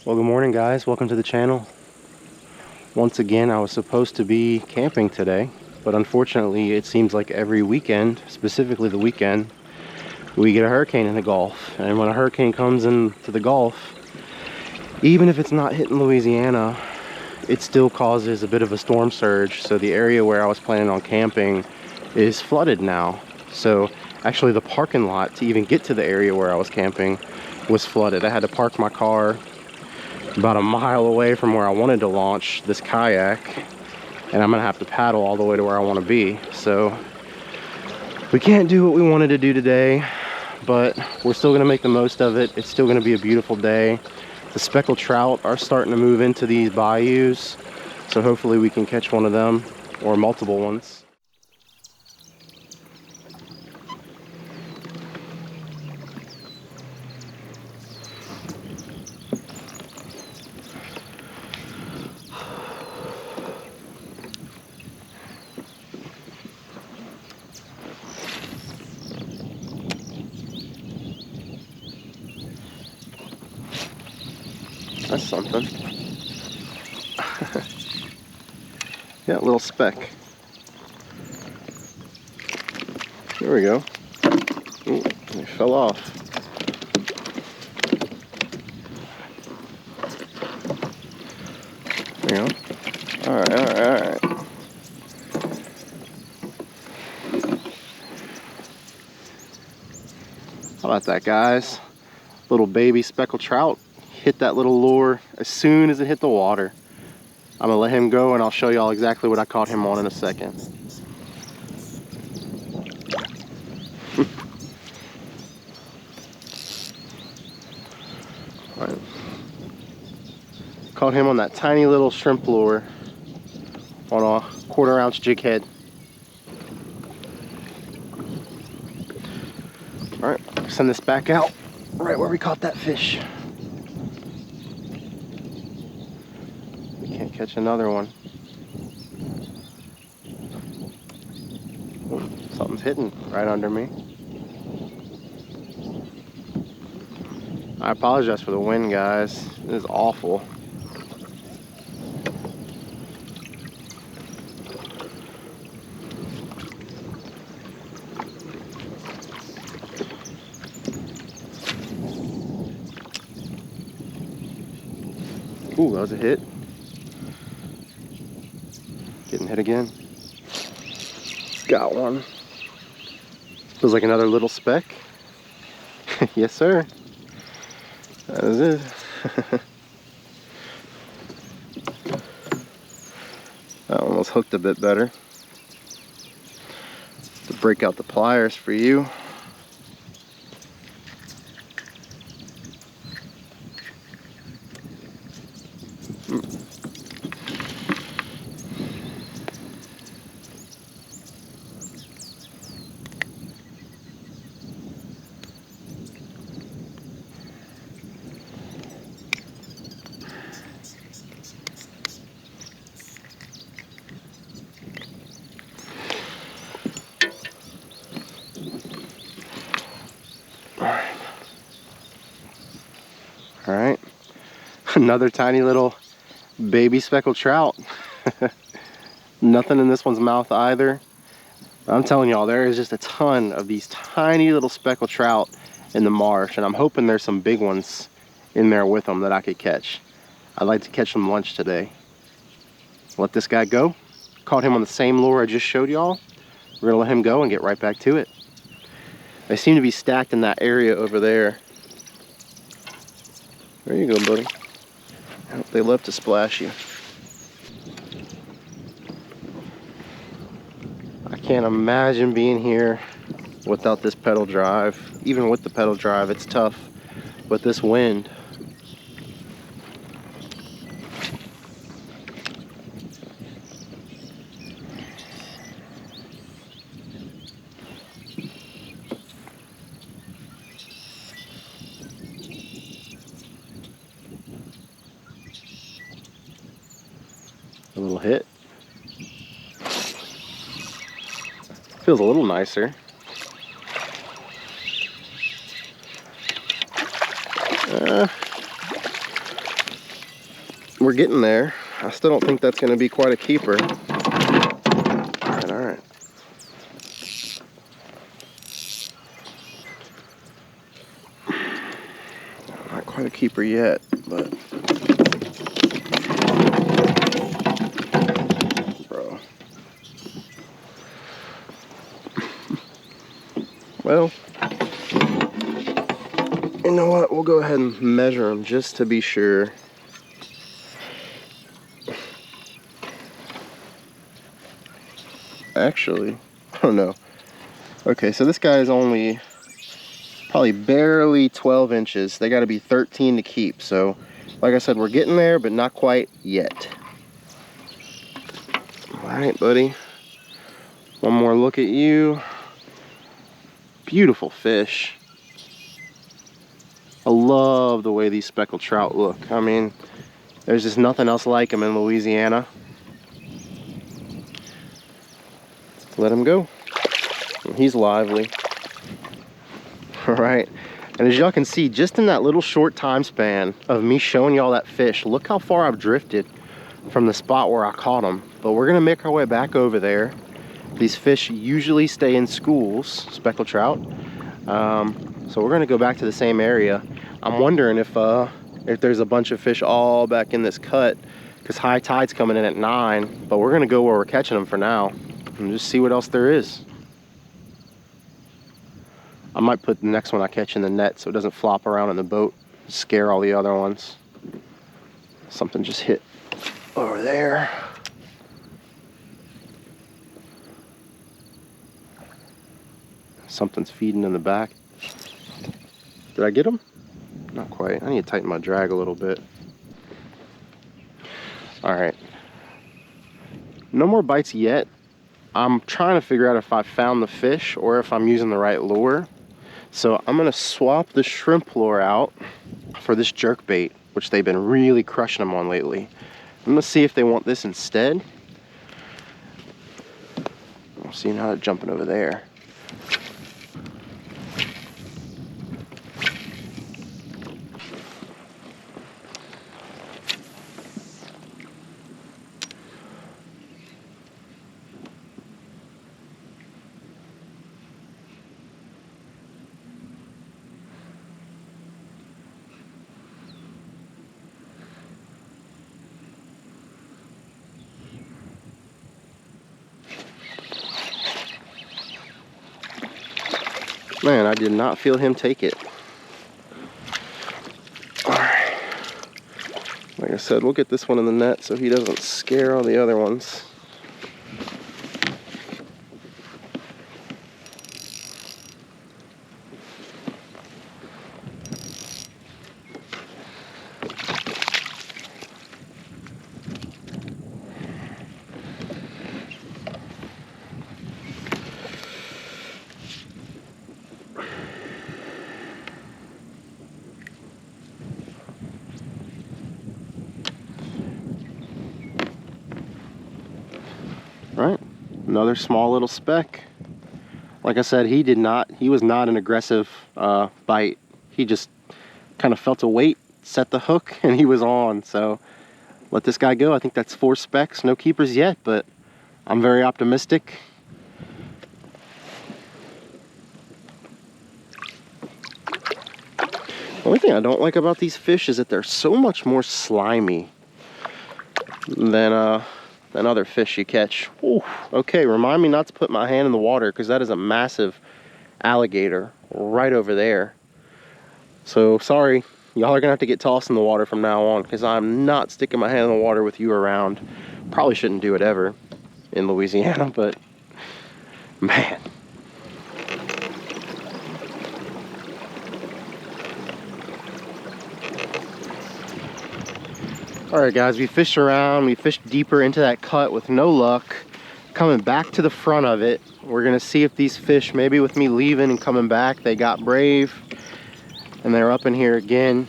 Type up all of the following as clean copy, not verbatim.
Well, good morning, guys. Welcome to the channel. Once again, I was supposed to be camping today, but unfortunately it seems like every weekend, specifically the weekend, we get a hurricane in the Gulf. And when a hurricane comes into the Gulf, even if it's not hitting Louisiana, it still causes a bit of a storm surge. So the area where I was planning on camping is flooded now. So actually the parking lot to even get to the area where I was camping was flooded. I had to park my car about a mile away from where I wanted to launch this kayak, and I'm gonna have to paddle all the way to where I want to be. So we can't do what we wanted to do today, but we're still gonna make the most of it. It's still gonna be a beautiful day. The speckled trout are starting to move into these bayous, so hopefully we can catch one of them or multiple ones. That's something. Yeah, little speck. There we go. Ooh, it fell off. There you go. Alright, alright, alright. How about that, guys? Little baby speckled trout hit that little lure as soon as it hit the water. I'm gonna let him go and I'll show y'all exactly what I caught him on in a second. All right. Caught him on that tiny little shrimp lure on a 1/4 ounce jig head. All right, send this back out right where we caught that fish. We can't catch another one. Ooh, something's hitting right under me. I apologize for the wind, guys. It is awful. Ooh, that was a hit. Getting hit again. Got one. Feels like another little speck. Yes, sir. That is it. That one was hooked a bit better. To break out the pliers for you. All right, another tiny little baby speckled trout. Nothing in this one's mouth either. I'm telling y'all, there is just a ton of these tiny little speckled trout in the marsh, and I'm hoping there's some big ones in there with them that I could catch. I'd like to catch some lunch today. Let this guy go. Caught him on the same lure I just showed y'all. We're gonna let him go and get right back to it. They seem to be stacked in that area over there. There you go, buddy. They love to splash you. I can't imagine being here without this pedal drive. Even with the pedal drive, it's tough with this wind. A little hit. Feels a little nicer. we're getting there. I still don't think that's going to be quite a keeper. All right. Not quite a keeper yet, but bro. Well, you know what? We'll go ahead and measure them just to be sure. Actually, oh no. Okay, so this guy is only probably barely 12 inches. They got to be 13 to keep. So, like I said, we're getting there, but not quite yet. All right, buddy. One more look at you. Beautiful fish. I love the way these speckled trout look. I mean, there's just nothing else like them in Louisiana. Let him go. He's lively. All right. And as y'all can see, just in that little short time span of me showing y'all that fish, look how far I've drifted from the spot where I caught them. But we're gonna make our way back over there. These fish usually stay in schools, speckled trout. So we're gonna go back to the same area. I'm wondering if there's a bunch of fish all back in this cut, because high tide's coming in at 9, but we're gonna go where we're catching them for now and just see what else there is. I might put the next one I catch in the net so it doesn't flop around in the boat, scare all the other ones. Something just hit over there. Something's feeding in the back. Did I get him? Not quite. I need to tighten my drag a little bit. All right. No more bites yet. I'm trying to figure out if I found the fish or if I'm using the right lure. So I'm gonna swap the shrimp lure out for this jerk bait, which they've been really crushing them on lately. I'm gonna see if they want this instead. I'll see now they're jumping over there. Man, I did not feel him take it. Alright. Like I said, we'll get this one in the net so he doesn't scare all the other ones. Right, another small little speck. Like I said, he was not an aggressive bite. He just kind of felt a weight, set the hook, and he was on. So let this guy go. I think that's 4 specks. No keepers yet, but I'm very optimistic. The only thing I don't like about these fish is that they're so much more slimy than other fish you catch. Ooh, okay, remind me not to put my hand in the water, because that is a massive alligator right over there. So sorry, y'all are gonna have to get tossed in the water from now on, because I'm not sticking my hand in the water with you around. Probably shouldn't do it ever in Louisiana, but man. Alright guys, we fished around, we fished deeper into that cut with no luck. Coming back to the front of it, we're gonna see if these fish, maybe with me leaving and coming back, they got brave and they're up in here again.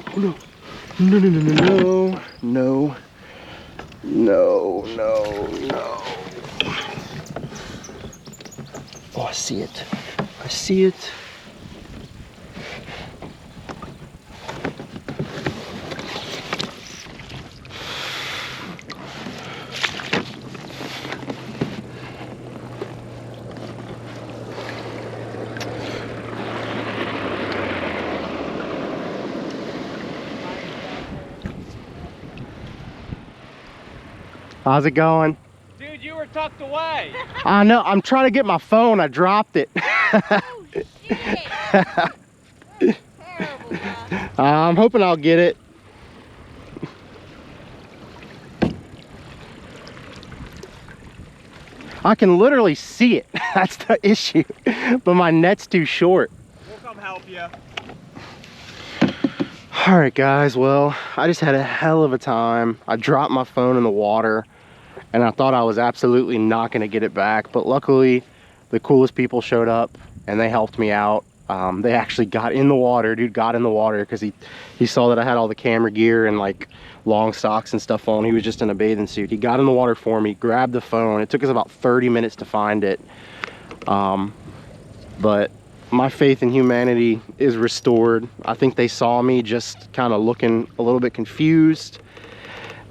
Oh no. No, no, no, no, no, no, no, no. Oh, I see it. I see it. How's it going? Dude, you were tucked away. I know, I'm trying to get my phone, I dropped it. Oh, shit. That's terrible, guy. I'm hoping I'll get it. I can literally see it. That's the issue. But my net's too short. We'll come help you. All right, guys. Well, I just had a hell of a time. I dropped my phone in the water and I thought I was absolutely not going to get it back. But luckily, the coolest people showed up and they helped me out. They actually got in the water. Dude got in the water because he saw that I had all the camera gear and like long socks and stuff on. He was just in a bathing suit. He got in the water for me, grabbed the phone. It took us about 30 minutes to find it. But my faith in humanity is restored. I think they saw me just kind of looking a little bit confused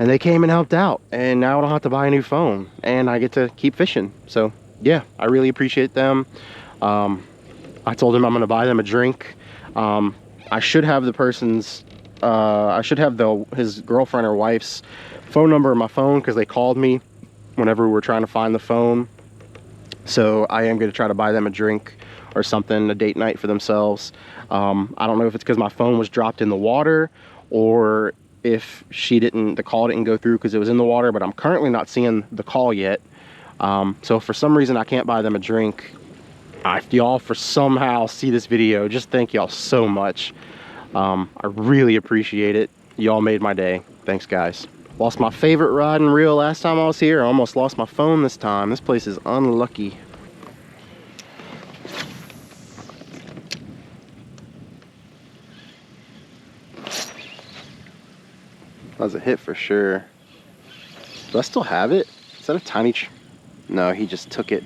and they came and helped out. And now I don't have to buy a new phone and I get to keep fishing. So yeah, I really appreciate them. I told him I'm going to buy them a drink. I should have the person's, I should have his girlfriend or wife's phone number in my phone because they called me whenever we were trying to find the phone. So I am going to try to buy them a drink or something, a date night for themselves. I don't know if it's because my phone was dropped in the water or if the call didn't go through because it was in the water, but I'm currently not seeing the call yet. So if for some reason I can't buy them a drink, if y'all for somehow see this video, just thank y'all so much. I really appreciate it. Y'all made my day. Thanks, guys. Lost my favorite rod and reel last time I was here. I almost lost my phone this time. This place is unlucky. That was a hit for sure. Do I still have it? Is that a tiny No, he just took it.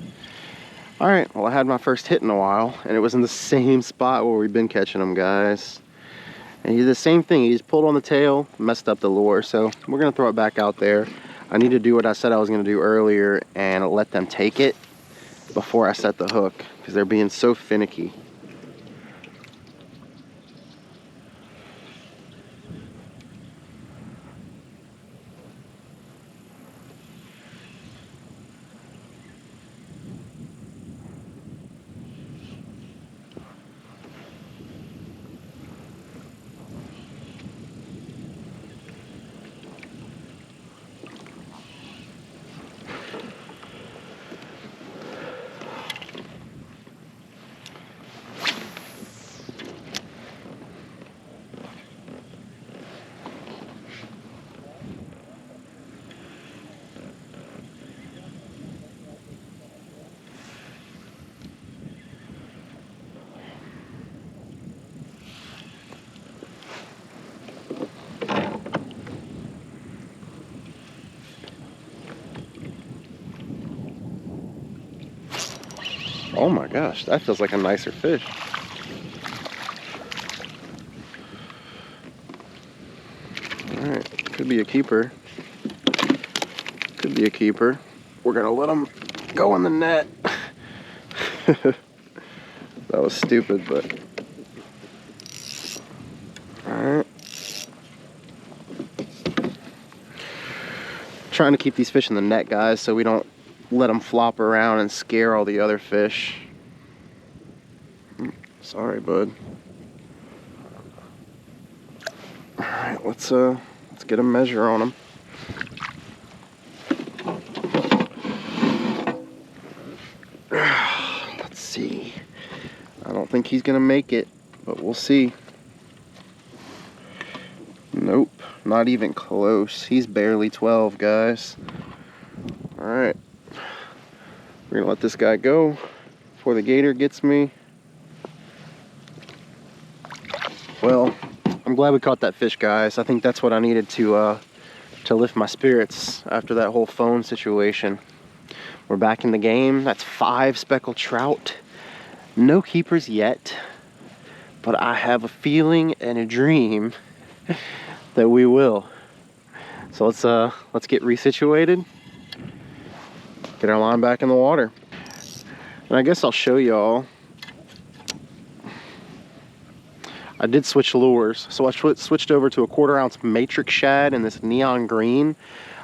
All right, well, I had my first hit in a while, and it was in the same spot where we've been catching them, guys. And he did the same thing. He just pulled on the tail, messed up the lure. So we're gonna throw it back out there. I need to do what I said I was gonna do earlier and let them take it before I set the hook because they're being so finicky. Oh my gosh, that feels like a nicer fish. Alright, could be a keeper. Could be a keeper. We're gonna let him go in the net. That was stupid, but... Alright. Trying to keep these fish in the net, guys, so we don't let them flop around and scare all the other fish. Sorry, bud. All right, let's get a measure on him. Let's see. I don't think he's gonna make it, but we'll see. Nope, not even close. He's barely 12, guys. All right. We're gonna let this guy go before the gator gets me. Well, I'm I'm glad we caught that fish, guys. I think that's what I needed to lift my spirits after that whole phone situation. We're back in the game. That's 5 speckled trout. No keepers yet, but I have a feeling and a dream that we will. So let's get resituated, get our line back in the water. And I guess I'll show y'all. I did switch lures, so I switched over to a 1/4 ounce matrix shad in this neon green.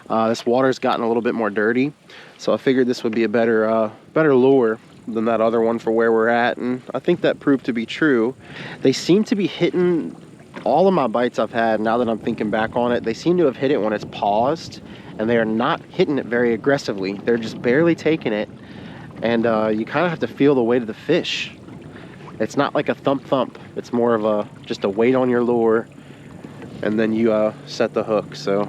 This water's gotten a little bit more dirty, so I figured this would be a better lure than that other one for where we're at, and I think that proved to be true. They seem to be hitting all of my bites I've had. Now that I'm thinking back on it, they seem to have hit it when it's paused, and they are not hitting it very aggressively. They're just barely taking it, and you kind of have to feel the weight of the fish. It's not like a thump thump. It's more of just a weight on your lure, and then you set the hook. So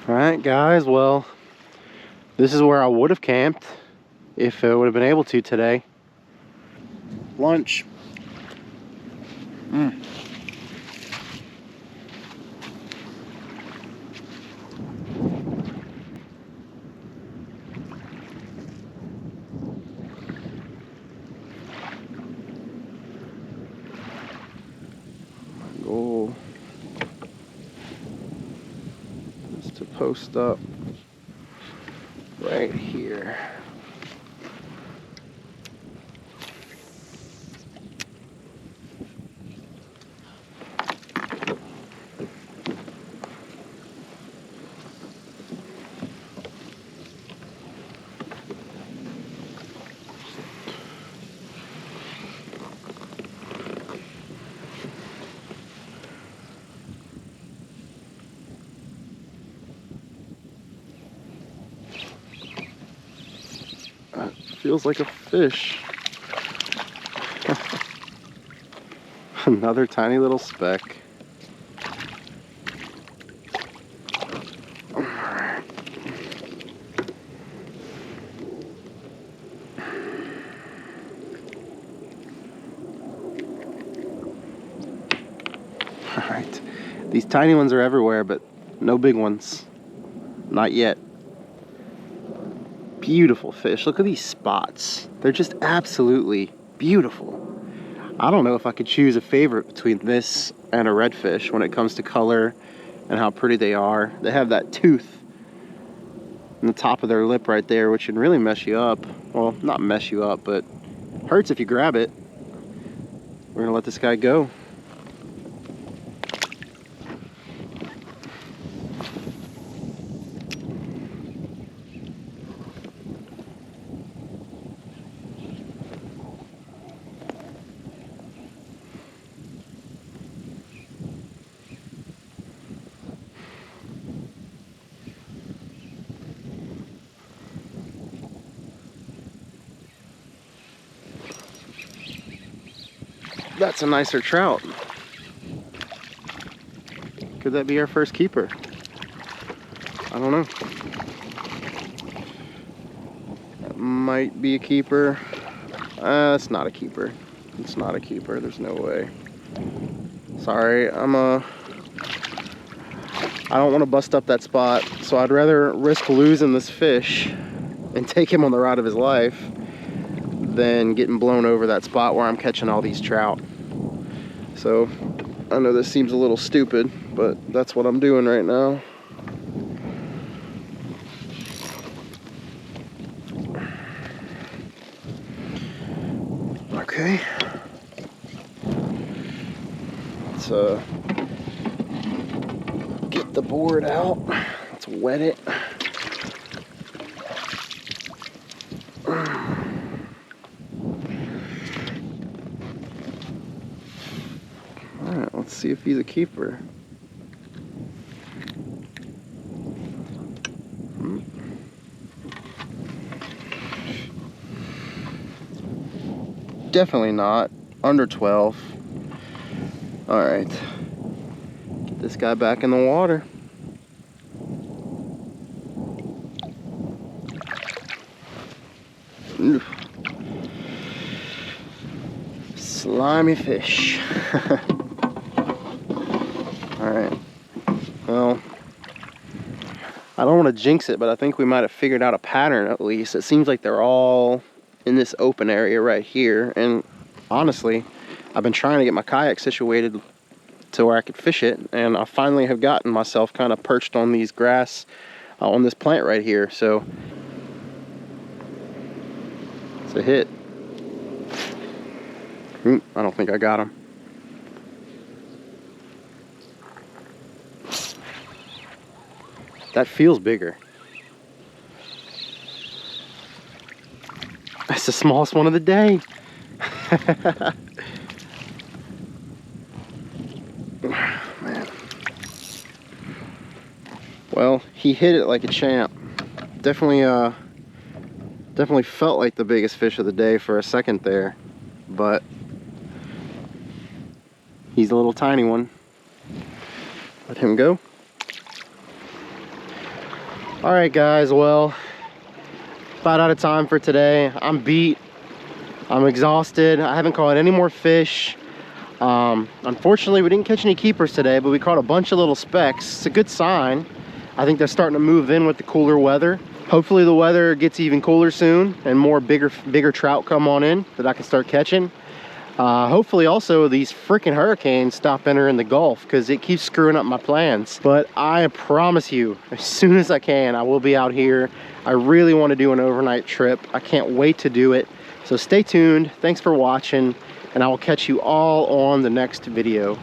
alright guys, well, this is where I would have camped if I would have been able to today. Lunch. Goal is to post up right here. Feels like a fish. Another tiny little speck. Alright. Alright. These tiny ones are everywhere, but no big ones. Not yet. Beautiful fish. Look at these spots. They're just absolutely beautiful. I don't know if I could choose a favorite between this and a redfish when it comes to color and how pretty they are. They have that tooth in the top of their lip right there, which can really mess you up. Well, not mess you up, but hurts if you grab it. We're gonna let this guy go. That's a nicer trout. Could that be our first keeper? I don't know. That might be a keeper. It's not a keeper. It's not a keeper. There's no way. Sorry, I don't want to bust up that spot, so I'd rather risk losing this fish and take him on the ride of his life than getting blown over that spot where I'm catching all these trout. So I know this seems a little stupid, but that's what I'm doing right now. Okay. Let's get the board out. Let's wet it. Alright, let's see if he's a keeper. Definitely not. Under 12. Alright. Get this guy back in the water. Slimy fish. Alright. Well, I don't want to jinx it, but I think we might have figured out a pattern at least. It seems like they're all in this open area right here. And honestly, I've been trying to get my kayak situated to where I could fish it. And I finally have gotten myself kind of perched on these grass, on this plant right here. So it's a hit. I don't think I got him. That feels bigger. That's the smallest one of the day. Man. Well, he hit it like a champ. Definitely felt like the biggest fish of the day for a second there, but he's a little tiny one. Let him go. All right, guys, well, about out of time for today. I'm beat. I'm exhausted. I haven't caught any more fish. Unfortunately, we didn't catch any keepers today, but we caught a bunch of little specks. It's a good sign. I think they're starting to move in with the cooler weather. Hopefully the weather gets even cooler soon and more bigger trout come on in that I can start catching. Hopefully also these freaking hurricanes stop entering the Gulf, because it keeps screwing up my plans. But I promise you, as soon as I can, I will be out here. I really want to do an overnight trip. I can't wait to do it. So stay tuned. Thanks for watching, and I will catch you all on the next video.